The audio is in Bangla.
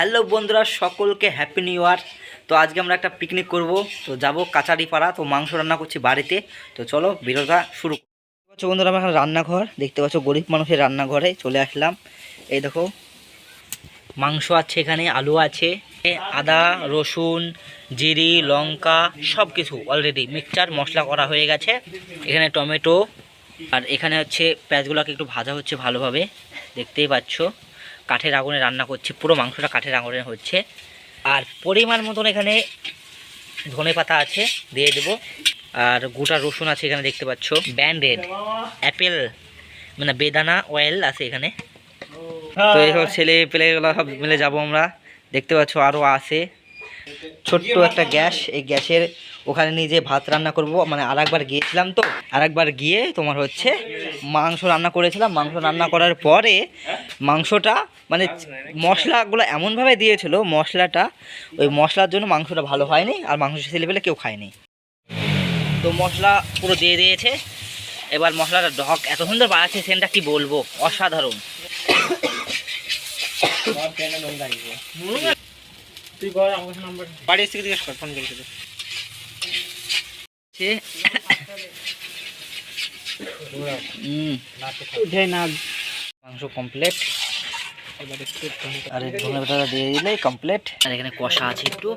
হ্যালো বন্ধুরা, সকলকে হ্যাপি নিউ ইয়ার। তো আজকে আমরা একটা পিকনিক করব। তো যাব কাচারিপাড়া। তো মাংস রান্না করছি বাড়িতে। তো চলো ভিডিওটা শুরু করছি। বন্ধুরা, আমরা এখানে রান্নাঘর দেখতে পাচ্ছ, গরিব মানুষের রান্নাঘরে চলে আসলাম। এই দেখো মাংস আছে, এখানে আলু আছে, আদা রসুন জিরি লঙ্কা সব কিছু অলরেডি মিক্সচার মশলা করা হয়ে গেছে। এখানে টমেটো, আর এখানে হচ্ছে পেঁয়াজগুলোকে একটু ভাজা হচ্ছে ভালোভাবে, দেখতেই পাচ্ছ। কাঠের আগুনে রান্না করছি, পুরো মাংসটা কাঠের আগুনে হচ্ছে। আর পরিমাণ মতন এখানে ধনে পাতা আছে, দিয়ে দেবো। আর গোটা রসুন আছে এখানে, দেখতে পাচ্ছ। ব্যান্ডেড অ্যাপেল মানে বেদানা অয়েল আছে এখানে। তো এইসব ছেলে পেলেগুলো সব মিলে যাব আমরা, দেখতে পাচ্ছ। আরও আছে ছোট্ট একটা গ্যাস, এই গ্যাসের ওখানে নিজে ভাত রান্না করব। মানে আরেকবার গিয়েছিলাম, তো আরেকবার গিয়ে তোমার হচ্ছে মাংস রান্না করেছিলাম। মাংস রান্না করার পরে মাংসটা মানে মশলাগুলো এমনভাবে দিয়েছিল, মশলাটা ওই মশলার জন্য মাংসটা ভালো হয়নি, আর মাংস ছেলেপেলে কেউ খায়নি। তো মশলা পুরো দিয়ে দিয়েছে। এবার মশলাটা ঢক এত সুন্দর বাড়াচ্ছে, সেনটা কি বলবো, অসাধারণ। তুই বল আমার নাম্বার বাড়ি এসে জিজ্ঞেস কর, ফোন করেছিল। মাংস কমপ্লিট, আর ধনে পাতা দিয়ে দিলেই কমপ্লিট। আর এখানে কষা আছে একটু।